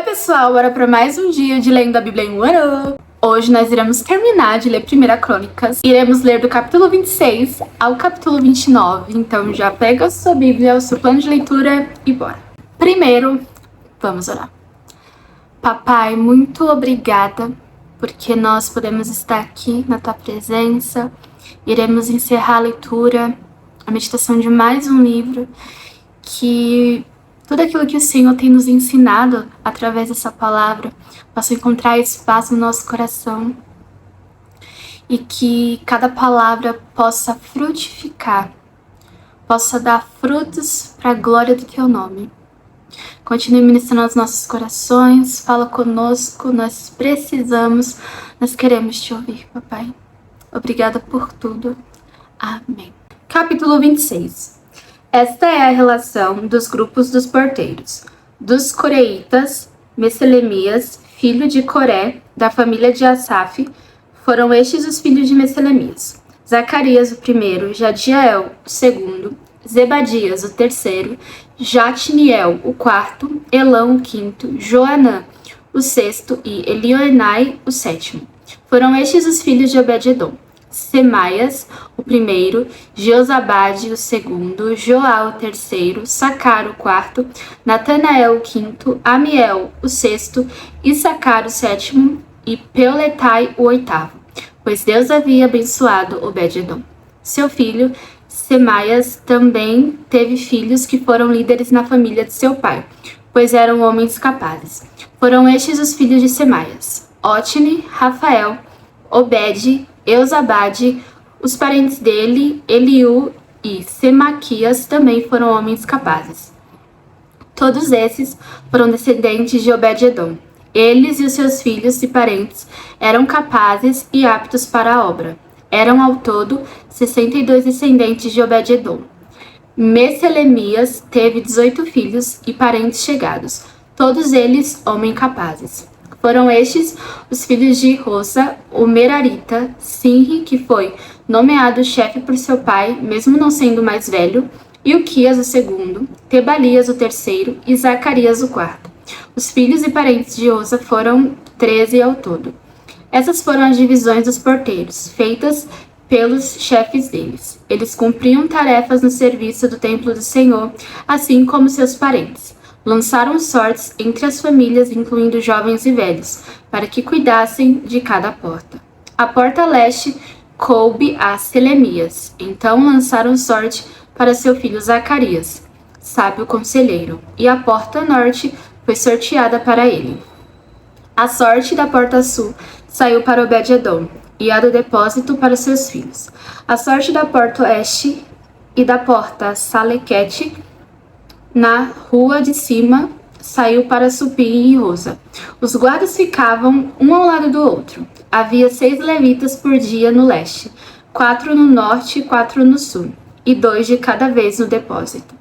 Oi pessoal, bora para mais um dia de lendo a Bíblia em um ano. Hoje nós iremos terminar de ler 1 Crônicas. Iremos ler do capítulo 26 ao capítulo 29. Então já pega a sua Bíblia, o seu plano de leitura e bora. Primeiro, vamos orar. Papai, muito obrigada porque nós podemos estar aqui na tua presença. Iremos encerrar a leitura, a meditação de mais um livro, que tudo aquilo que o Senhor tem nos ensinado através dessa palavra possa encontrar espaço no nosso coração e que cada palavra possa frutificar, possa dar frutos para a glória do teu nome. Continue ministrando aos nossos corações, fala conosco, nós precisamos, nós queremos te ouvir, papai. Obrigada por tudo. Amém. Capítulo 26. Esta é a relação dos grupos dos porteiros. Dos coreitas, Messelemias, filho de Coré, da família de Asaf, foram estes os filhos de Messelemias: Zacarias o primeiro, Jadiel o segundo, Zebadias o terceiro, Jatniel o quarto, Elão o quinto, Joanã o sexto e Elioenai o sétimo. Foram estes os filhos de Obed-edom: Semaias, o primeiro, Josabade, o segundo, Joá, o terceiro, Sacar, o quarto, Natanael, o quinto, Amiel, o sexto, Issacar, o sétimo e Peuletai, o oitavo, pois Deus havia abençoado Obed-edom. Seu filho, Semaias, também teve filhos que foram líderes na família de seu pai, pois eram homens capazes. Foram estes os filhos de Semaias: Otni, Rafael, Obed, Eusabade. Os parentes dele, Eliú e Semaquias, também foram homens capazes. Todos esses foram descendentes de Obed-edom. Eles e os seus filhos e parentes eram capazes e aptos para a obra. Eram ao todo 62 descendentes de Obed-edom. Messelemias teve 18 filhos e parentes chegados, todos eles homens capazes. Foram estes os filhos de Rosa, o Merarita, Sinri, que foi nomeado chefe por seu pai, mesmo não sendo mais velho, Ilquias o segundo, Tebalias o terceiro e Zacarias o quarto. Os filhos e parentes de Rosa foram 13 ao todo. Essas foram as divisões dos porteiros, feitas pelos chefes deles. Eles cumpriam tarefas no serviço do templo do Senhor, assim como seus parentes. Lançaram sortes entre as famílias, incluindo jovens e velhos, para que cuidassem de cada porta. A porta leste coube a Selemias. Então lançaram sorte para seu filho Zacarias, sábio conselheiro, e a porta norte foi sorteada para ele. A sorte da porta sul saiu para Obed-edom, e a do depósito para seus filhos. A sorte da porta oeste e da porta Salequete, na rua de cima, saiu para Supim e Rosa. Os guardas ficavam um ao lado do outro. Havia 6 levitas por dia no leste, 4 no norte e 4 no sul, e 2 de cada vez no depósito.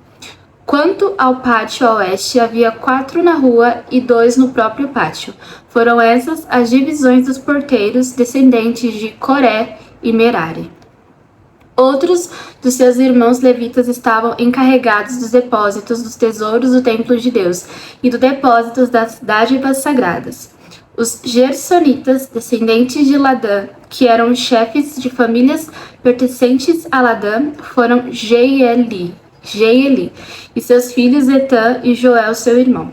Quanto ao pátio a oeste, havia 4 na rua e 2 no próprio pátio. Foram essas as divisões dos porteiros descendentes de Coré e Merari. Outros dos seus irmãos levitas estavam encarregados dos depósitos dos tesouros do templo de Deus e do depósito das dádivas sagradas. Os gersonitas, descendentes de Ladã, que eram chefes de famílias pertencentes a Ladã, foram Jeieli e seus filhos Etã e Joel, seu irmão.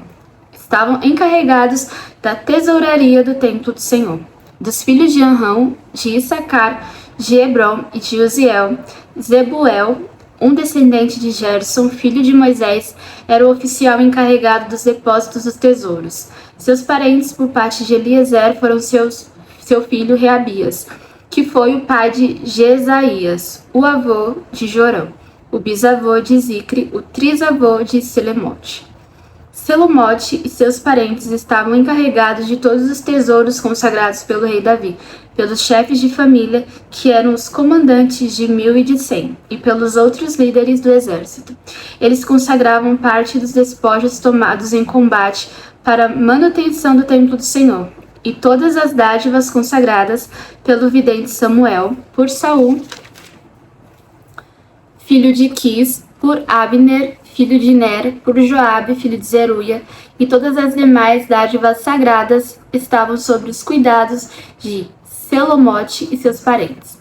Estavam encarregados da tesouraria do templo do Senhor. Dos filhos de Anrão, de Issacar, de Hebron e de Uziel, Zebuel, um descendente de Gerson, filho de Moisés, era o oficial encarregado dos depósitos dos tesouros. Seus parentes por parte de Eliezer foram seu filho Reabias, que foi o pai de Jesaías, o avô de Jorão, o bisavô de Zicre, o trisavô de Selemote. Selomote e seus parentes estavam encarregados de todos os tesouros consagrados pelo rei Davi, pelos chefes de família, que eram os comandantes de 1000 e de 100, e pelos outros líderes do exército. Eles consagravam parte dos despojos tomados em combate para manutenção do templo do Senhor, e todas as dádivas consagradas pelo vidente Samuel, por Saul, filho de Quis, por Abner, filho de Ner, por Joabe, filho de Zeruia, e todas as demais dádivas sagradas estavam sob os cuidados de Selomote e seus parentes.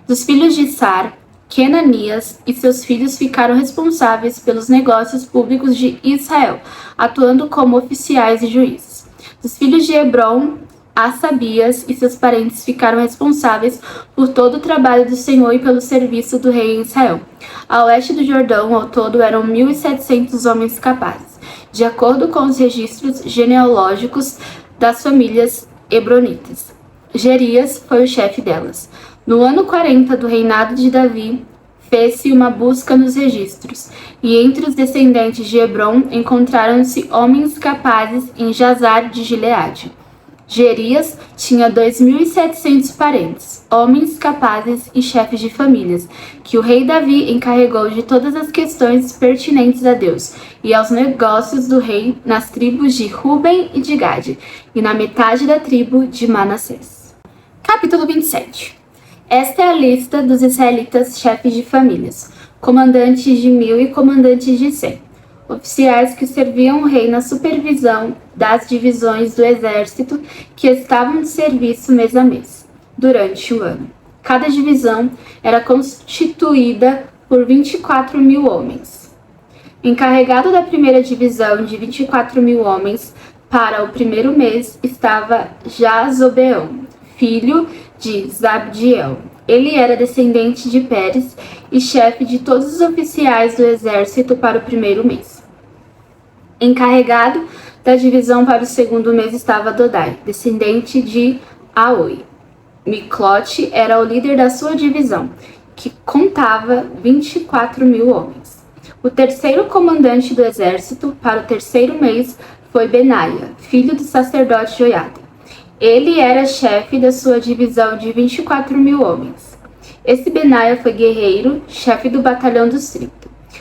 Dos filhos de Sar, Kenanias e seus filhos ficaram responsáveis pelos negócios públicos de Israel, atuando como oficiais e juízes. Dos filhos de Hebron, Asabias e seus parentes ficaram responsáveis por todo o trabalho do Senhor e pelo serviço do rei em Israel. A oeste do Jordão, ao todo, eram 1.700 homens capazes, de acordo com os registros genealógicos das famílias hebronitas. Gerias foi o chefe delas. No ano 40 do reinado de Davi, fez-se uma busca nos registros, e entre os descendentes de Hebron encontraram-se homens capazes em Jazar de Gileade. Gerias tinha 2.700 parentes, homens capazes e chefes de famílias, que o rei Davi encarregou de todas as questões pertinentes a Deus e aos negócios do rei nas tribos de Ruben e de Gade, e na metade da tribo de Manassés. Capítulo 27. Esta é a lista dos israelitas chefes de famílias, comandantes de 1.000 e comandantes de 100. Oficiais que serviam o rei na supervisão das divisões do exército que estavam de serviço mês a mês, durante o ano. Cada divisão era constituída por 24.000 homens. Encarregado da primeira divisão de 24.000 homens para o primeiro mês estava Jazobeão, filho de Zabdiel. Ele era descendente de Pérez e chefe de todos os oficiais do exército para o primeiro mês. Encarregado da divisão para o segundo mês estava Dodai, descendente de Aoi. Miclote era o líder da sua divisão, que contava 24.000 homens. O terceiro comandante do exército para o terceiro mês foi Benaia, filho do sacerdote Joiada. Ele era chefe da sua divisão de 24.000 homens. Esse Benaia foi guerreiro, chefe do batalhão dos 30.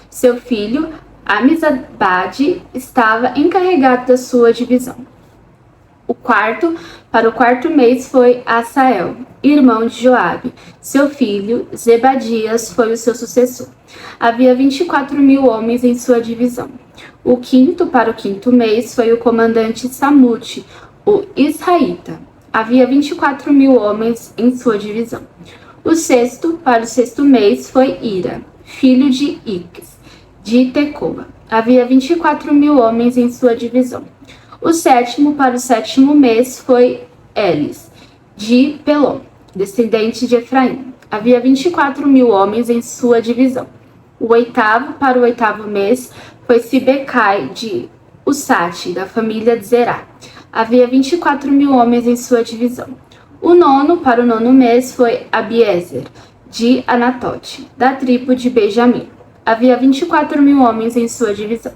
Seu filho, Amizabade, estava encarregado da sua divisão. Para o quarto mês foi Asael, irmão de Joabe. Seu filho, Zebadias, foi o seu sucessor. Havia 24.000 homens em sua divisão. Para o quinto mês foi o comandante Samute, o Israelita. Havia 24.000 homens em sua divisão. Para o sexto mês foi Ira, filho de Iques, de Tecoa. Havia 24.000 homens em sua divisão. Para o sétimo mês foi Elis, de Pelom, descendente de Efraim. Havia 24.000 homens em sua divisão. Para o oitavo mês foi Sibecai, de Usate, da família de Zerá. Havia 24.000 homens em sua divisão. Para o nono mês foi Abiezer, de Anatote, da tribo de Benjamim. Havia 24.000 homens em sua divisão.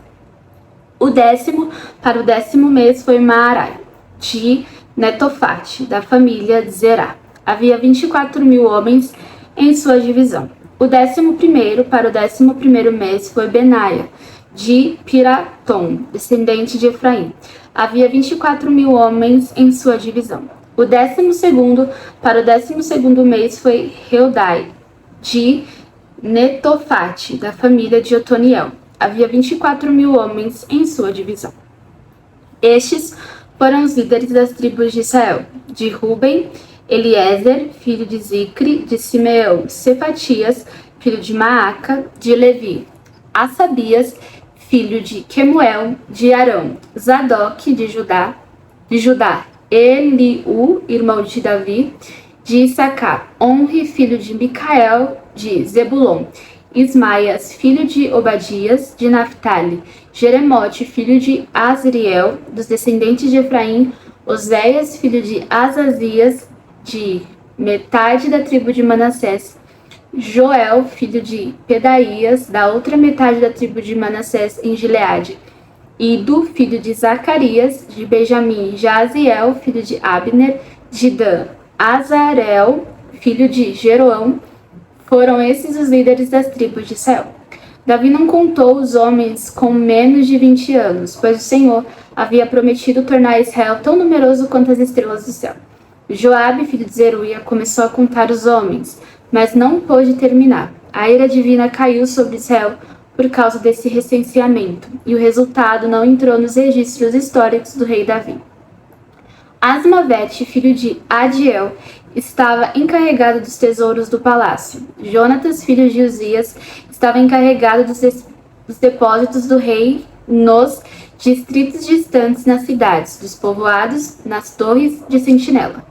Para o décimo mês foi Maarai, de Netofate, da família de Zerá. Havia 24.000 homens em sua divisão. Para o 11º mês foi Benaia, de Piratom, descendente de Efraim. Havia 24.000 homens em sua divisão. Para o 12º mês foi Heldai, de Netofate, da família de Otoniel. Havia 24.000 homens em sua divisão. Estes foram os líderes das tribos de Israel: de Ruben, Eliezer, filho de Zicre; de Simeão, Cefatias, filho de Maaca; de Levi, Asabias, filho de Quemuel; de Arão, Zadok; de Judá, Eliú, irmão de Davi; de Issacar, Onri, filho de Micael; de Zebulon, Ismaias, filho de Obadias; de Naphtali, Jeremote, filho de Azriel; dos descendentes de Efraim, Oséias, filho de Azazias; de metade da tribo de Manassés, Joel, filho de Pedaías; da outra metade da tribo de Manassés em Gileade, Ido, filho de Zacarias; de Benjamim, Jaziel, filho de Abner; de Dan, Azarel, filho de Jeroão. Foram esses os líderes das tribos de Israel. Davi não contou os homens com menos de 20 anos, pois o Senhor havia prometido tornar Israel tão numeroso quanto as estrelas do céu. Joabe, filho de Zeruia, começou a contar os homens, mas não pôde terminar. A ira divina caiu sobre Israel por causa desse recenseamento, e o resultado não entrou nos registros históricos do rei Davi. Asmavete, filho de Adiel, estava encarregado dos tesouros do palácio. Jonatas, filho de Uzias, estava encarregado dos depósitos do rei nos distritos distantes nas cidades, dos povoados, nas torres de sentinela.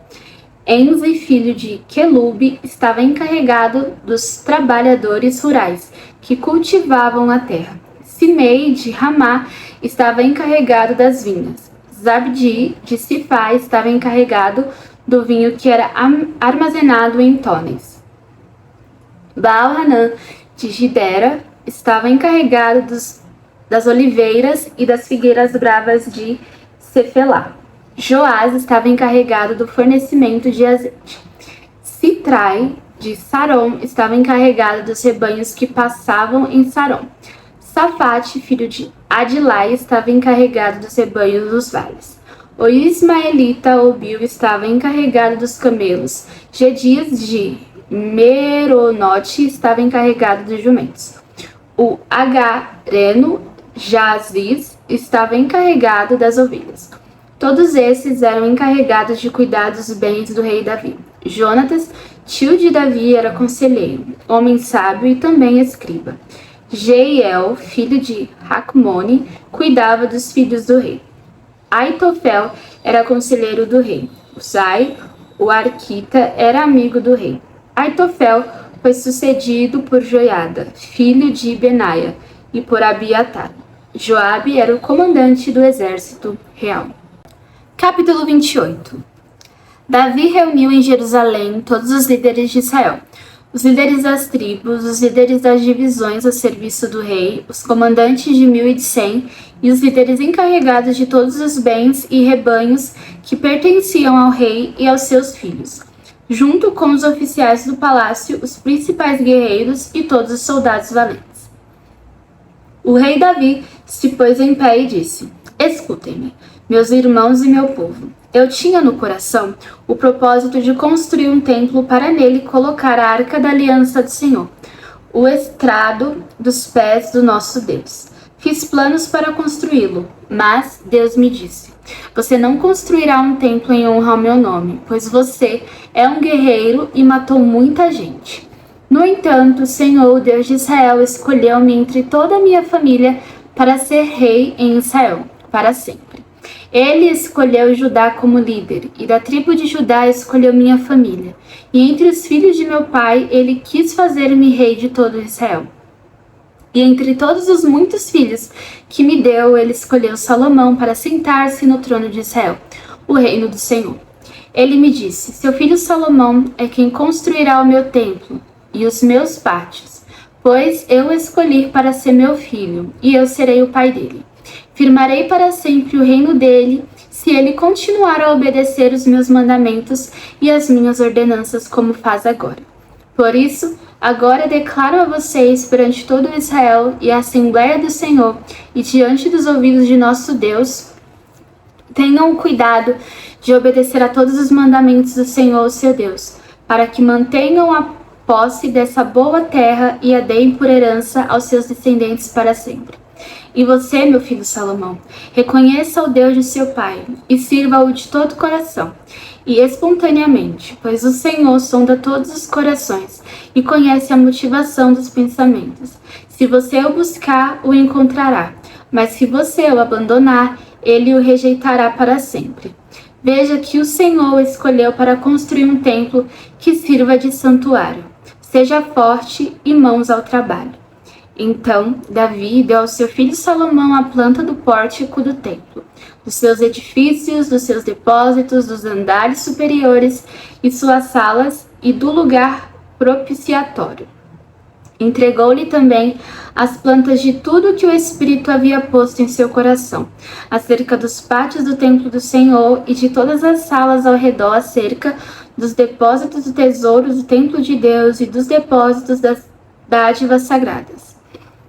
Enzi, filho de Quelube, estava encarregado dos trabalhadores rurais que cultivavam a terra. Simei, de Ramá, estava encarregado das vinhas. Zabdi, de Sifá, estava encarregado do vinho que era armazenado em tonéis. Baal-Hanã, de Gidera, estava encarregado das oliveiras e das figueiras bravas de Cefelá. Joás estava encarregado do fornecimento de azeite. Sitrai, de Sarom, estava encarregado dos rebanhos que passavam em Sarom. Safate, filho de Adilai, estava encarregado dos rebanhos dos vales. O ismaelita Obil estava encarregado dos camelos. Gedias de Meronote estava encarregado dos jumentos. O Agareno Jaziz estava encarregado das ovelhas. Todos esses eram encarregados de cuidar dos bens do rei Davi. Jonatas, tio de Davi, era conselheiro, homem sábio e também escriba. Jeiel, filho de Racmone, cuidava dos filhos do rei. Aitofel era conselheiro do rei. Uzai, o arquita, era amigo do rei. Aitofel foi sucedido por Joiada, filho de Benaia, e por Abiatar. Joabe era o comandante do exército real. Capítulo 28. Davi reuniu em Jerusalém todos os líderes de Israel, os líderes das tribos, os líderes das divisões a serviço do rei, os comandantes de 1.100 e os líderes encarregados de todos os bens e rebanhos que pertenciam ao rei e aos seus filhos, junto com os oficiais do palácio, os principais guerreiros e todos os soldados valentes. O rei Davi se pôs em pé e disse: Escutem-me, meus irmãos e meu povo. Eu tinha no coração o propósito de construir um templo para nele colocar a arca da aliança do Senhor, o estrado dos pés do nosso Deus. Fiz planos para construí-lo, mas Deus me disse: Você não construirá um templo em honra ao meu nome, pois você é um guerreiro e matou muita gente. No entanto, o Senhor, o Deus de Israel, escolheu-me entre toda a minha família para ser rei em Israel, para sempre. Ele escolheu Judá como líder, e da tribo de Judá escolheu minha família. E entre os filhos de meu pai, ele quis fazer-me rei de todo Israel. E entre todos os muitos filhos que me deu, ele escolheu Salomão para sentar-se no trono de Israel, o reino do Senhor. Ele me disse: Seu filho Salomão é quem construirá o meu templo e os meus pátios, pois eu o escolhi para ser meu filho, e eu serei o pai dele. Firmarei para sempre o reino dele, se ele continuar a obedecer os meus mandamentos e as minhas ordenanças como faz agora. Por isso, agora declaro a vocês perante todo Israel e a Assembleia do Senhor e diante dos ouvidos de nosso Deus, tenham o cuidado de obedecer a todos os mandamentos do Senhor, seu Deus, para que mantenham a posse dessa boa terra e a deem por herança aos seus descendentes para sempre. E você, meu filho Salomão, reconheça o Deus de seu pai e sirva-o de todo o coração e espontaneamente, pois o Senhor sonda todos os corações e conhece a motivação dos pensamentos. Se você o buscar, o encontrará, mas se você o abandonar, ele o rejeitará para sempre. Veja que o Senhor o escolheu para construir um templo que sirva de santuário. Seja forte e mãos ao trabalho. Então, Davi deu ao seu filho Salomão a planta do pórtico do templo, dos seus edifícios, dos seus depósitos, dos andares superiores e suas salas e do lugar propiciatório. Entregou-lhe também as plantas de tudo que o Espírito havia posto em seu coração, acerca dos pátios do templo do Senhor e de todas as salas ao redor, acerca dos depósitos do tesouro do templo de Deus e dos depósitos das dádivas sagradas.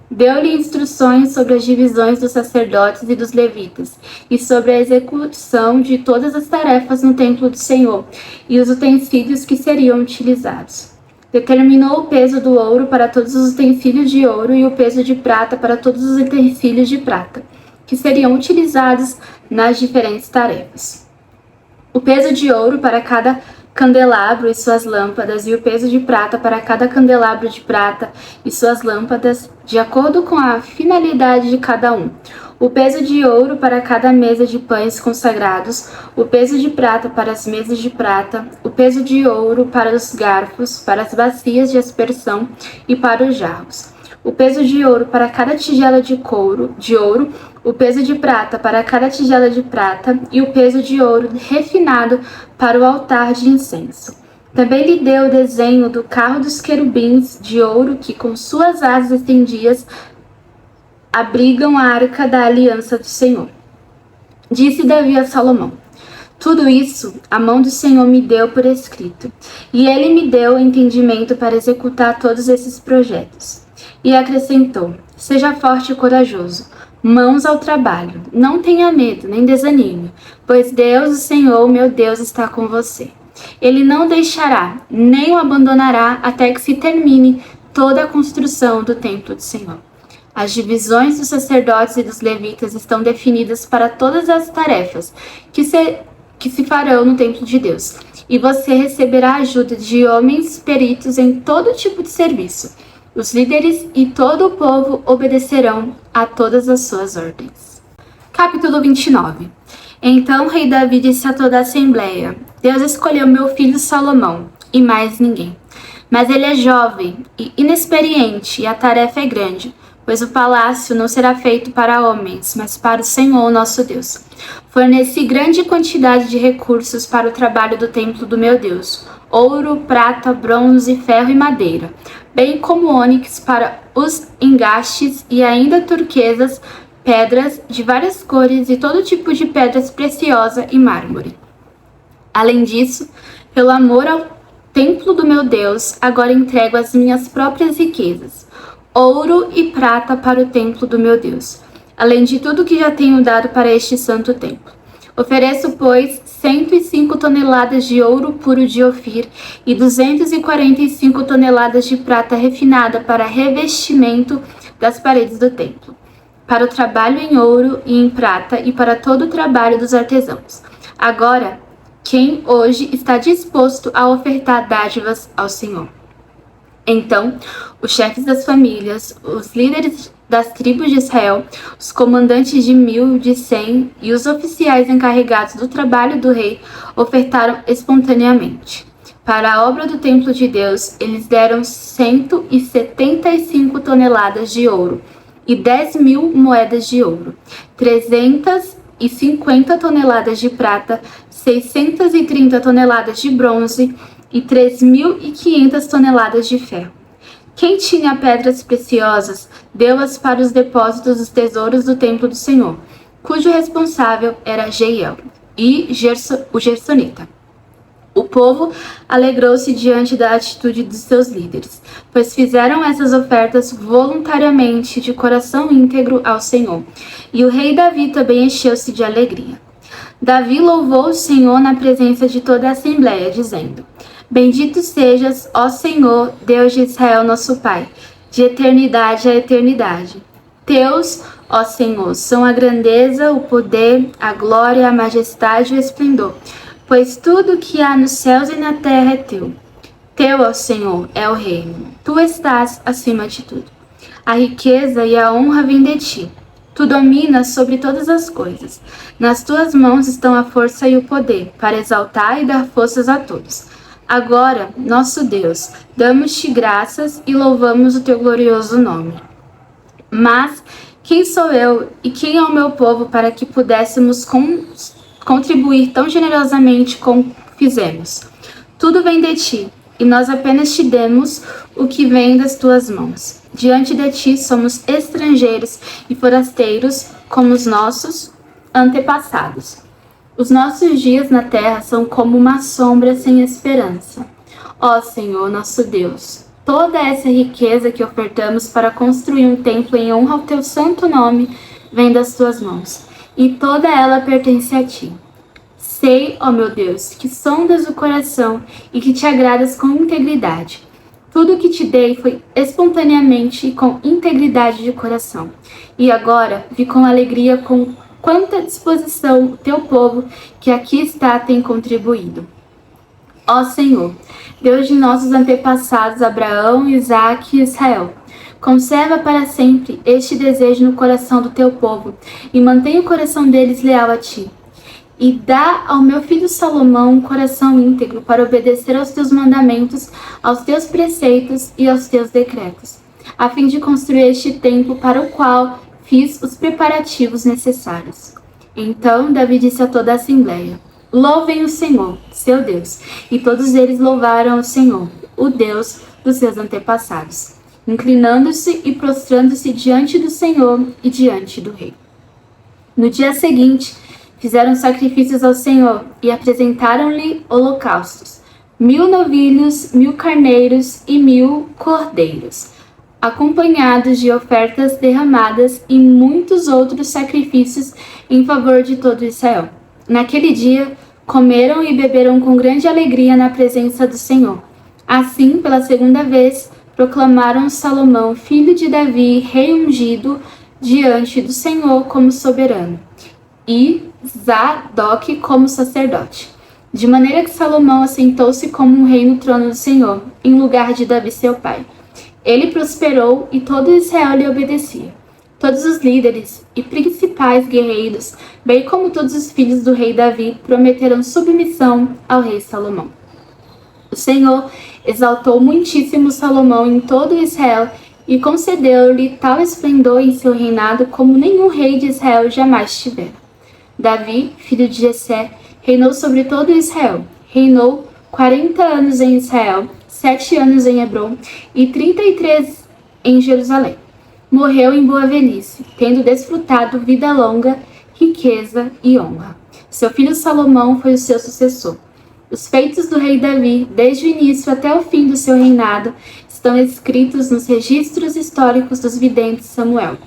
Deu-lhe instruções sobre as divisões dos sacerdotes e dos levitas, e sobre a execução de todas as tarefas no templo do Senhor, e os utensílios que seriam utilizados. Determinou o peso do ouro para todos os utensílios de ouro e o peso de prata para todos os utensílios de prata, que seriam utilizados nas diferentes tarefas. O peso de ouro para cada candelabro e suas lâmpadas, e o peso de prata para cada candelabro de prata e suas lâmpadas, de acordo com a finalidade de cada um. O peso de ouro para cada mesa de pães consagrados, o peso de prata para as mesas de prata, o peso de ouro para os garfos, para as bacias de aspersão e para os jarros. O peso de ouro para cada tigela de ouro, o peso de prata para cada tigela de prata e o peso de ouro refinado para o altar de incenso. Também lhe deu o desenho do carro dos querubins de ouro que com suas asas estendidas abrigam a arca da aliança do Senhor. Disse Davi a Salomão: tudo isso a mão do Senhor me deu por escrito, e ele me deu entendimento para executar todos esses projetos. E acrescentou: seja forte e corajoso, mãos ao trabalho, não tenha medo, nem desanime, pois Deus, o Senhor, meu Deus, está com você. Ele não deixará, nem o abandonará até que se termine toda a construção do templo do Senhor. As divisões dos sacerdotes e dos levitas estão definidas para todas as tarefas que se farão no templo de Deus, e você receberá a ajuda de homens peritos em todo tipo de serviço. Os líderes e todo o povo obedecerão a todas as suas ordens. Capítulo 29. Então o rei Davi disse a toda a assembleia: Deus escolheu meu filho Salomão, e mais ninguém. Mas ele é jovem e inexperiente, e a tarefa é grande, pois o palácio não será feito para homens, mas para o Senhor nosso Deus. Forneci grande quantidade de recursos para o trabalho do templo do meu Deus: ouro, prata, bronze, ferro e madeira, bem como ônix para os engastes e ainda turquesas, pedras de várias cores e todo tipo de pedras preciosas e mármore. Além disso, pelo amor ao templo do meu Deus, agora entrego as minhas próprias riquezas, ouro e prata para o templo do meu Deus, além de tudo que já tenho dado para este santo templo. Ofereço, pois, 105 toneladas de ouro puro de Ofir e 245 toneladas de prata refinada para revestimento das paredes do templo, para o trabalho em ouro e em prata e para todo o trabalho dos artesãos. Agora, quem hoje está disposto a ofertar dádivas ao Senhor? Então, os chefes das famílias, os líderes das tribos de Israel, os comandantes de 1000, de 100 e os oficiais encarregados do trabalho do rei ofertaram espontaneamente. Para a obra do templo de Deus, eles deram 175 toneladas de ouro e 10.000 moedas de ouro, 350 toneladas de prata, 630 toneladas de bronze e 3.500 toneladas de ferro. Quem tinha pedras preciosas, deu-as para os depósitos dos tesouros do templo do Senhor, cujo responsável era Jeiel e o Gersonita. O povo alegrou-se diante da atitude dos seus líderes, pois fizeram essas ofertas voluntariamente de coração íntegro ao Senhor, e o rei Davi também encheu-se de alegria. Davi louvou o Senhor na presença de toda a assembleia, dizendo: Bendito sejas, ó Senhor, Deus de Israel, nosso Pai, de eternidade a eternidade. Teus, ó Senhor, são a grandeza, o poder, a glória, a majestade e o esplendor, pois tudo o que há nos céus e na terra é teu. Teu, ó Senhor, é o reino. Tu estás acima de tudo. A riqueza e a honra vêm de ti. Tu dominas sobre todas as coisas. Nas tuas mãos estão a força e o poder, para exaltar e dar forças a todos. Agora, nosso Deus, damos-te graças e louvamos o teu glorioso nome. Mas quem sou eu e quem é o meu povo para que pudéssemos contribuir tão generosamente como fizemos? Tudo vem de ti, e nós apenas te demos o que vem das tuas mãos. Diante de ti somos estrangeiros e forasteiros como os nossos antepassados. Os nossos dias na terra são como uma sombra sem esperança. Ó Senhor, nosso Deus, toda essa riqueza que ofertamos para construir um templo em honra ao teu santo nome vem das tuas mãos, e toda ela pertence a ti. Sei, ó meu Deus, que sondas o coração e que te agradas com integridade. Tudo o que te dei foi espontaneamente e com integridade de coração. E agora vi com alegria com quanta disposição o teu povo que aqui está tem contribuído. Ó Senhor, Deus de nossos antepassados Abraão, Isaque e Israel, conserva para sempre este desejo no coração do teu povo e mantenha o coração deles leal a ti. E dá ao meu filho Salomão um coração íntegro para obedecer aos teus mandamentos, aos teus preceitos e aos teus decretos, a fim de construir este templo para o qual fiz os preparativos necessários. Então Davi disse a toda a assembleia: Louvem o Senhor, seu Deus. E todos eles louvaram o Senhor, o Deus dos seus antepassados, inclinando-se e prostrando-se diante do Senhor e diante do rei. No dia seguinte, fizeram sacrifícios ao Senhor e apresentaram-lhe holocaustos, 1000 novilhos, 1000 carneiros e 1000 cordeiros, acompanhados de ofertas derramadas e muitos outros sacrifícios em favor de todo Israel. Naquele dia, comeram e beberam com grande alegria na presença do Senhor. Assim, pela segunda vez, proclamaram Salomão, filho de Davi, rei ungido, diante do Senhor como soberano, e Zadok como sacerdote. De maneira que Salomão assentou-se como um rei no trono do Senhor, em lugar de Davi seu pai. Ele prosperou e todo Israel lhe obedecia. Todos os líderes e principais guerreiros, bem como todos os filhos do rei Davi, prometeram submissão ao rei Salomão. O Senhor exaltou muitíssimo Salomão em todo Israel e concedeu-lhe tal esplendor em seu reinado como nenhum rei de Israel jamais tivera. Davi, filho de Jessé, reinou sobre todo Israel. Reinou 40 anos em Israel, 7 anos em Hebrom e 33 em Jerusalém. Morreu em boa velhice, tendo desfrutado vida longa, riqueza e honra. Seu filho Salomão foi o seu sucessor. Os feitos do rei Davi, desde o início até o fim do seu reinado, estão escritos nos registros históricos dos videntes Samuel,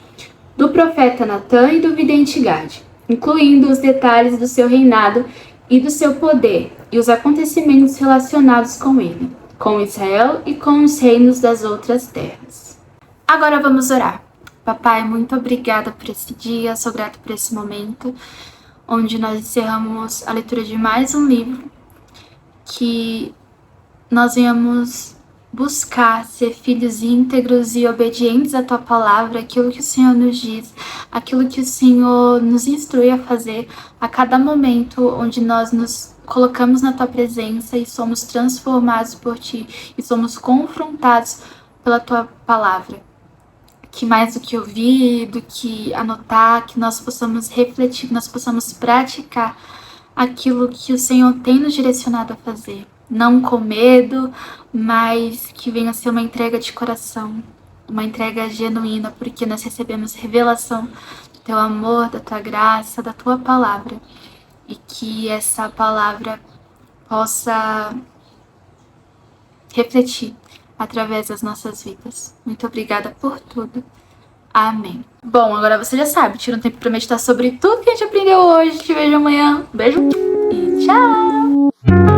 do profeta Natã e do vidente Gade, incluindo os detalhes do seu reinado e do seu poder e os acontecimentos relacionados com ele, com Israel e com os reinos das outras terras. Agora vamos orar. Papai, muito obrigada por esse dia, sou grata por esse momento, onde nós encerramos a leitura de mais um livro, que nós venhamos buscar ser filhos íntegros e obedientes à Tua palavra, aquilo que o Senhor nos diz, aquilo que o Senhor nos instrui a fazer a cada momento onde nós nos colocamos na Tua presença e somos transformados por Ti e somos confrontados pela Tua palavra. Que mais do que ouvir, do que anotar, que nós possamos refletir, que nós possamos praticar aquilo que o Senhor tem nos direcionado a fazer. Não com medo, mas que venha a ser uma entrega de coração, uma entrega genuína, porque nós recebemos revelação do Teu amor, da Tua graça, da Tua palavra. E que essa palavra possa refletir através das nossas vidas. Muito obrigada por tudo. Amém. Bom, agora você já sabe, tira um tempo para meditar sobre tudo que a gente aprendeu hoje. Te vejo amanhã. Beijo e tchau!